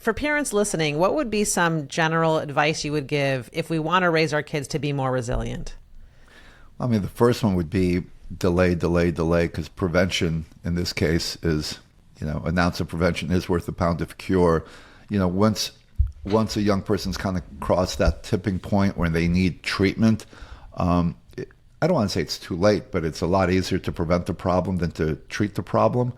For parents listening, what would be some general advice you would give if we want to raise our kids to be more resilient? I mean, the first one would be delay, delay, delay, because prevention in this case is, an ounce of prevention is worth a pound of cure. Once a young person's kind of crossed that tipping point where they need treatment, I don't want to say it's too late, but it's a lot easier to prevent the problem than to treat the problem.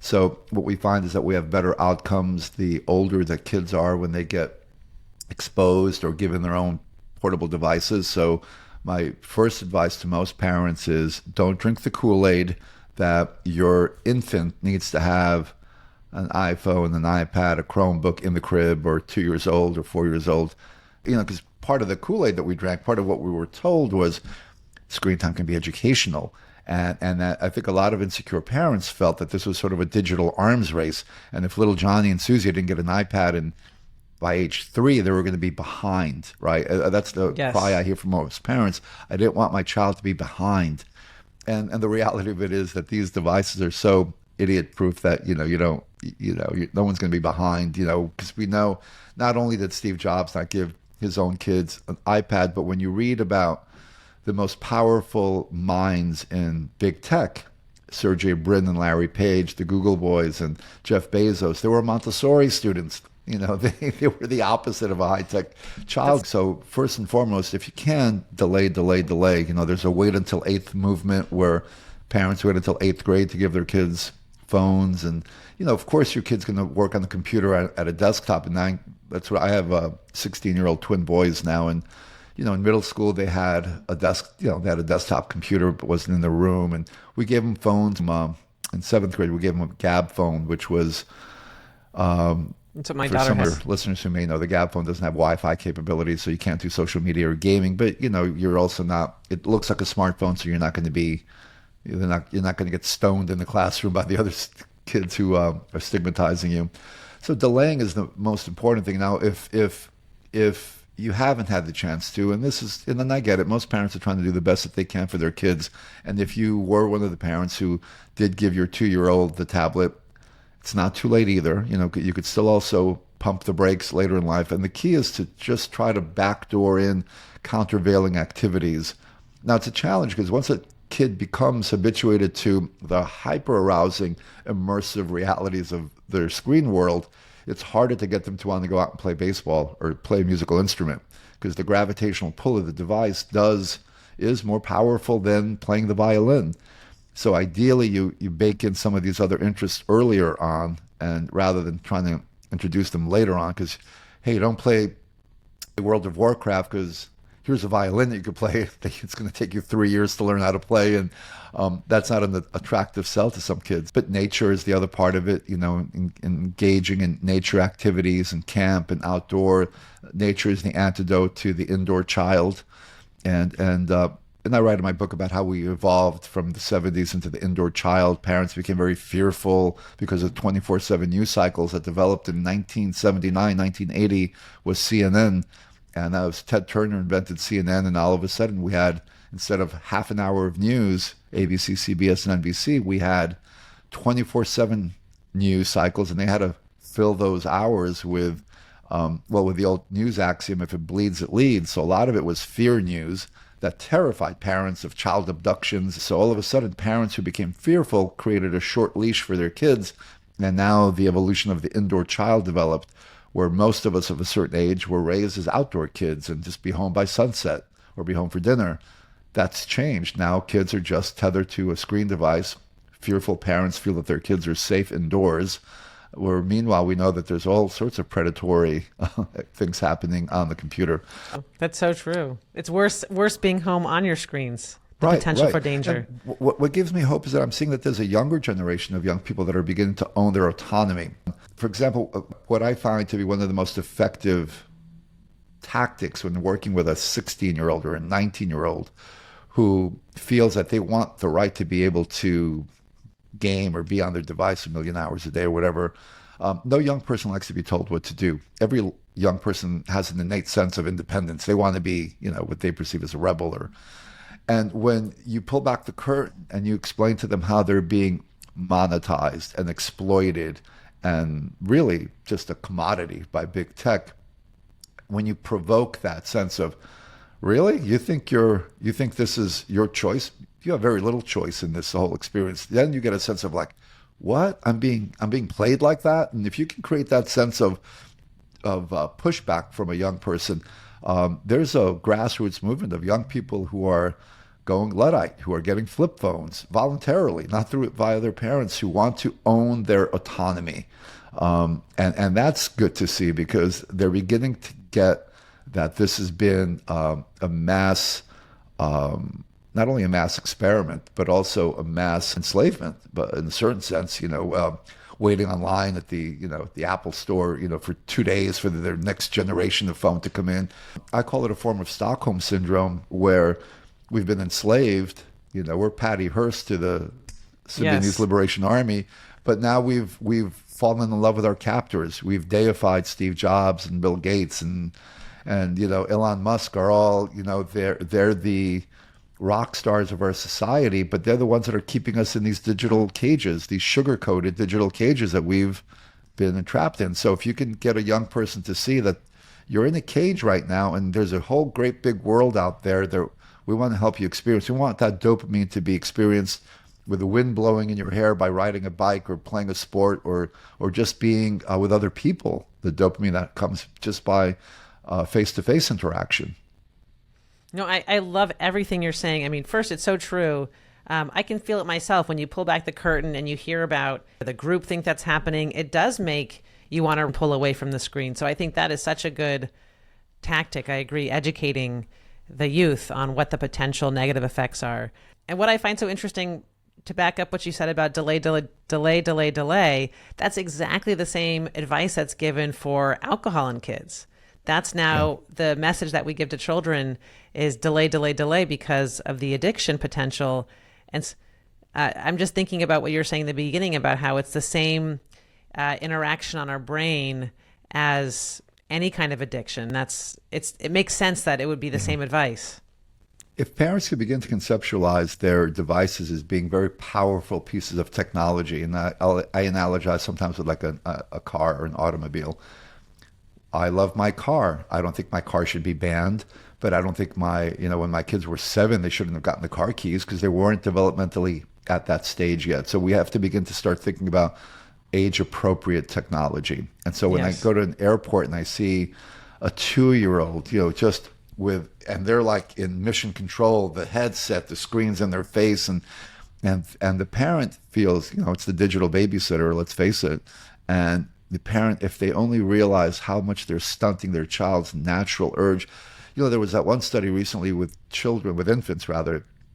So what we find is that we have better outcomes the older that kids are when they get exposed or given their own portable devices. So my first advice to most parents is don't drink the Kool-Aid that your infant needs to have an iPhone, an iPad, a Chromebook in the crib, or 2 years old or 4 years old. Because part of the Kool-Aid that we drank, part of what we were told was screen time can be educational. And that I think a lot of insecure parents felt that this was sort of a digital arms race. And if little Johnny and Susie didn't get an iPad and by age 3, they were going to be behind, right? That's the cry I hear from most parents. I didn't want my child to be behind. And the reality of it is that these devices are so idiot-proof that, no one's going to be behind, because we know not only did Steve Jobs not give his own kids an iPad, but when you read about the most powerful minds in big tech, Sergey Brin and Larry Page, the Google boys, and Jeff Bezos, they were Montessori students. They were the opposite of a high-tech child. So first and foremost, if you can, delay, delay, delay. There's a wait until 8th movement where parents wait until 8th grade to give their kids phones. And, of course, your kid's going to work on the computer at a desktop. And that's what I have 16-year-old twin boys now. And, in middle school, they had a desktop computer, but wasn't in the room. And we gave them phones. In 7th grade, we gave them a Gab phone, which was, that's what my daughter some has. of your listeners who may know, the Gab phone doesn't have Wi-Fi capabilities, so you can't do social media or gaming. But, you're also not, it looks like a smartphone, so you're not going to get stoned in the classroom by the other kids who are stigmatizing you. So delaying is the most important thing. Now, if you haven't had the chance to, and then I get it, most parents are trying to do the best that they can for their kids. And if you were one of the parents who did give your 2-year-old the tablet, it's not too late either. You could still also pump the brakes later in life. And the key is to just try to backdoor in countervailing activities. Now, it's a challenge because once a kid becomes habituated to the hyper-arousing, immersive realities of their screen world, it's harder to get them to want to go out and play baseball or play a musical instrument because the gravitational pull of the device is more powerful than playing the violin. So ideally, you bake in some of these other interests earlier on, and rather than trying to introduce them later on, because, hey, don't play World of Warcraft because here's a violin that you could play. It's going to take you 3 years to learn how to play, and that's not an attractive sell to some kids. But nature is the other part of it, engaging in nature activities and camp and outdoor. Nature is the antidote to the indoor child. And I write in my book about how we evolved from the 70s into the indoor child. Parents became very fearful because of 24/7 news cycles that developed in 1979, 1980 was CNN. And that was Ted Turner invented CNN. And all of a sudden we had, instead of half an hour of news, ABC, CBS, and NBC, we had 24/7 news cycles. And they had to fill those hours with, with the old news axiom, if it bleeds, it leads. So a lot of it was fear news that terrified parents of child abductions. So all of a sudden, parents who became fearful created a short leash for their kids. And now the evolution of the indoor child developed, where most of us of a certain age were raised as outdoor kids and just be home by sunset or be home for dinner. That's changed. Now kids are just tethered to a screen device. Fearful parents feel that their kids are safe indoors, where meanwhile we know that there's all sorts of predatory things happening on the computer. That's so true. It's worse being home on your screens. The potential for danger. What gives me hope is that I'm seeing that there's a younger generation of young people that are beginning to own their autonomy. For example, what I find to be one of the most effective tactics when working with a 16-year-old or a 19-year-old who feels that they want the right to be able to game or be on their device a million hours a day or whatever. No young person likes to be told what to do. Every young person has an innate sense of independence. They want to be, what they perceive as a rebel. And when you pull back the curtain and you explain to them how they're being monetized and exploited and really just a commodity by big tech, when you provoke that sense of, really, you think this is your choice? You have very little choice in this whole experience. Then you get a sense of like, what? I'm being played like that. And if you can create that sense of pushback from a young person, there's a grassroots movement of young people who are going Luddite, who are getting flip phones voluntarily, not through via their parents, who want to own their autonomy. And that's good to see, because they're beginning to get that this has been a mass, not only a mass experiment, but also a mass enslavement. But in a certain sense, waiting online at the Apple store, for 2 days for their next generation of phone to come in. I call it a form of Stockholm syndrome, where we've been enslaved. We're Patty Hearst to the Sudanese Yes. Liberation Army, but now we've fallen in love with our captors. We've deified Steve Jobs and Bill Gates and Elon Musk are all, they're the rock stars of our society, but they're the ones that are keeping us in these digital cages, these sugar-coated digital cages that we've been entrapped in. So if you can get a young person to see that you're in a cage right now, and there's a whole great big world out there that we want to help you experience. We want that dopamine to be experienced with the wind blowing in your hair by riding a bike or playing a sport or just being with other people. The dopamine that comes just by face-to-face interaction. No, I love everything you're saying. I mean, first, it's so true. I can feel it myself when you pull back the curtain and you hear about the groupthink that's happening. It does make you want to pull away from the screen. So I think that is such a good tactic. I agree, educating the youth on what the potential negative effects are. And what I find so interesting, to back up what you said about delay, that's exactly the same advice that's given for alcohol in kids. That's now the message that we give to children is delay, because of the addiction potential. And I'm just thinking about what you were saying in the beginning about how it's the same interaction on our brain as any kind of addiction. It makes sense that it would be the same advice. If parents could begin to conceptualize their devices as being very powerful pieces of technology, and I analogize sometimes with like a car or an automobile. I love my car. I don't think my car should be banned, but I don't think when my kids were 7, they shouldn't have gotten the car keys because they weren't developmentally at that stage yet. So we have to begin to start thinking about age-appropriate technology. And so when I go to an airport and I see a 2-year-old, just and they're like in mission control, the headset, the screens in their face, and the parent feels, it's the digital babysitter, let's face it. And the parent, if they only realize how much they're stunting their child's natural urge. There was that one study recently with infants,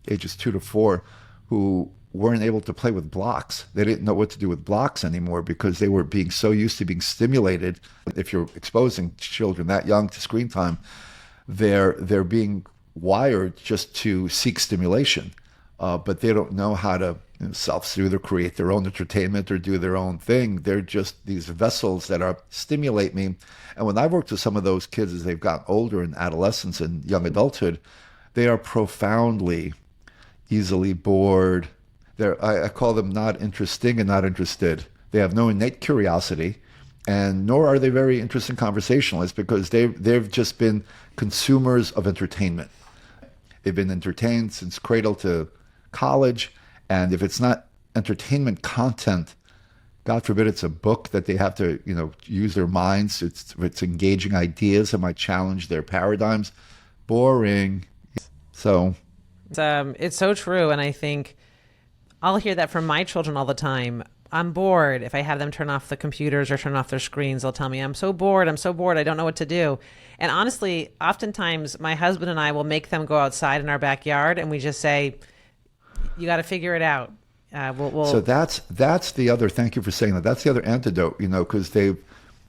ages 2 to 4, who weren't able to play with blocks. They didn't know what to do with blocks anymore because they were being so used to being stimulated. If you're exposing children that young to screen time, they're being wired just to seek stimulation, but they don't know how to self-soothe or create their own entertainment or do their own thing. They're just these vessels that stimulate me. And when I've worked with some of those kids as they've gotten older in adolescence and young adulthood, they are profoundly easily bored. I call them not interesting and not interested. They have no innate curiosity, and nor are they very interesting conversationalists because they've just been consumers of entertainment. They've been entertained since cradle to college. And if it's not entertainment content, God forbid it's a book that they have to, use their minds. It's engaging ideas that might challenge their paradigms. Boring. So It's so true. And I think I'll hear that from my children all the time. I'm bored. If I have them turn off the computers or turn off their screens, they'll tell me, I'm so bored. I don't know what to do. And honestly, oftentimes my husband and I will make them go outside in our backyard and we just say, you got to figure it out. So that's the other, thank you for saying that. That's the other antidote, because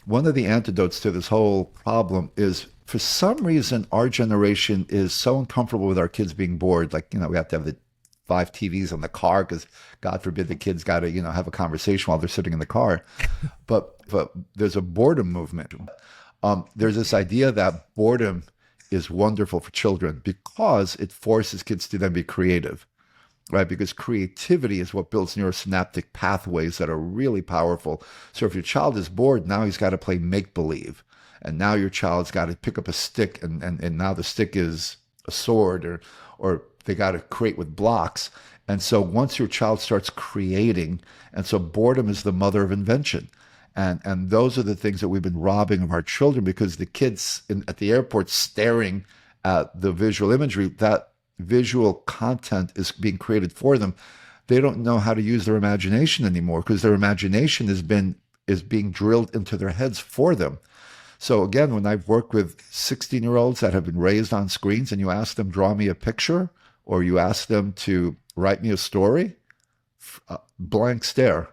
one of the antidotes to this whole problem is, for some reason, our generation is so uncomfortable with our kids being bored. Like, we have to have the 5 TVs in the car because God forbid the kids got to, have a conversation while they're sitting in the car. But there's a boredom movement. There's this idea that boredom is wonderful for children because it forces kids to then be creative. right? Because creativity is what builds neurosynaptic pathways that are really powerful. So if your child is bored, now he's got to play make believe. And now your child's got to pick up a stick, and now the stick is a sword, or they got to create with blocks. And so once your child starts creating, and so boredom is the mother of invention. And those are the things that we've been robbing of our children, because the kids at the airport staring at the visual imagery, that visual content is being created for them. They don't know how to use their imagination anymore, because their imagination is being drilled into their heads for them. So again, when I've worked with 16-year-olds that have been raised on screens, and you ask them, draw me a picture, or you ask them to write me a story, blank stare.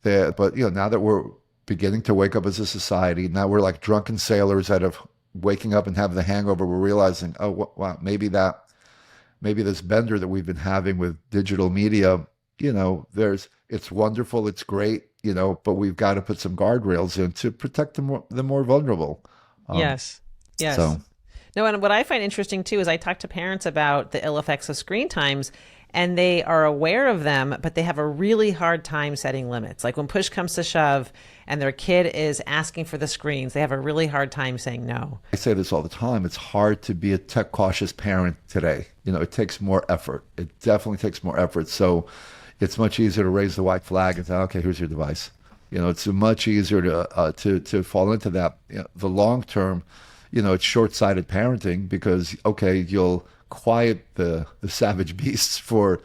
But now that we're beginning to wake up as a society, now we're like drunken sailors that have waking up and have the hangover. We're realizing, oh, wow, maybe this bender that we've been having with digital media, it's wonderful, it's great, but we've got to put some guardrails in to protect the more vulnerable. Yes. So. No, and what I find interesting too is I talk to parents about the ill effects of screen times, and they are aware of them, but they have a really hard time setting limits. Like when push comes to shove and their kid is asking for the screens, they have a really hard time saying no. I say this all the time. It's hard to be a tech cautious parent today. It takes more effort. It definitely takes more effort. So it's much easier to raise the white flag and say, okay, here's your device. It's much easier to fall into that. The long term, it's short-sighted parenting, because, okay, you'll quiet the savage beasts for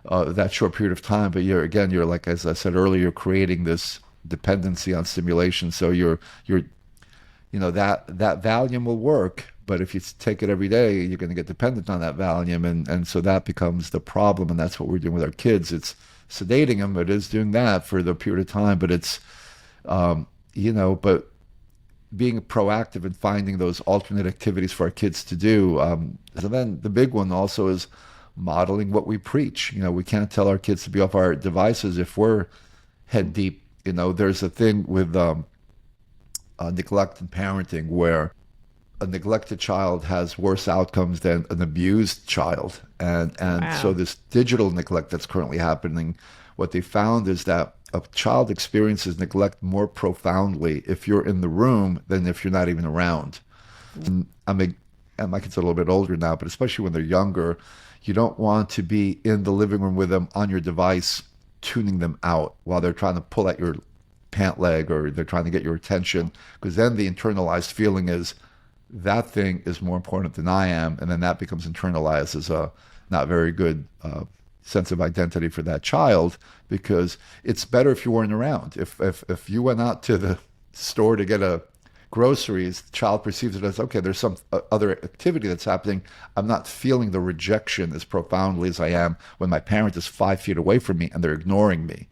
that short period of time, but you're like, as I said earlier, you're creating this dependency on stimulation. So that Valium will work, but if you take it every day, you're going to get dependent on that Valium, and so that becomes the problem. And that's what we're doing with our kids. It's sedating them. It is doing that for the period of time, but it's but being proactive and finding those alternate activities for our kids to do. So then the big one also is modeling what we preach. We can't tell our kids to be off our devices if we're head deep. There's a thing with neglect in parenting where a neglected child has worse outcomes than an abused child. And Wow. So this digital neglect that's currently happening, what they found is that a child experiences neglect more profoundly if you're in the room than if you're not even around. And my kids are a little bit older now, but especially when they're younger, you don't want to be in the living room with them on your device, tuning them out while they're trying to pull at your pant leg, or they're trying to get your attention, because then the internalized feeling is that thing is more important than I am, and then that becomes internalized as a not very good sense of identity for that child, because it's better if you weren't around. If you went out to the store to get groceries, the child perceives it as, okay, there's some other activity that's happening. I'm not feeling the rejection as profoundly as I am when my parent is 5 feet away from me and they're ignoring me.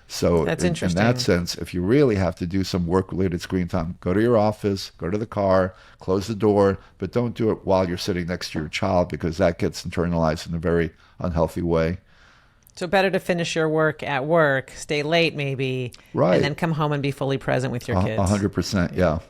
So That's in interesting. that sense, if you really have to do some work-related screen time, go to your office, go to the car, close the door, but don't do it while you're sitting next to your child, because that gets internalized in a very unhealthy way. So better to finish your work at work, stay late maybe, Right. and then come home and be fully present with your kids. 100%, yeah.